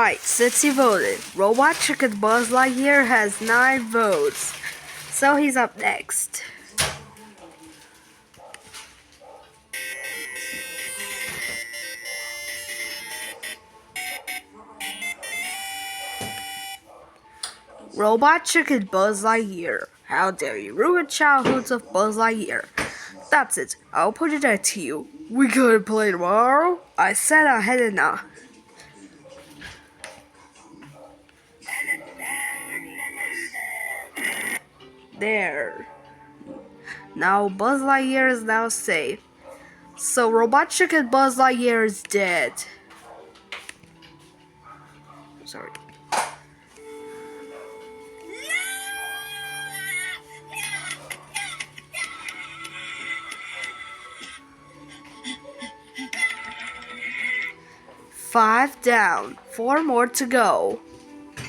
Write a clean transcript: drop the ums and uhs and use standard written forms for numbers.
Alright, since you voted, Robot Chicken Buzz Lightyear has 9 votes. So he's up next. Robot Chicken Buzz Lightyear. How dare you ruin childhoods of Buzz Lightyear. That's it, I'll put it out to you. We gonna play tomorrow? I said I had enough. There. Now Buzz Lightyear is now safe. So Robot Chicken Buzz Lightyear is dead. Sorry. Five down, 4 more to go.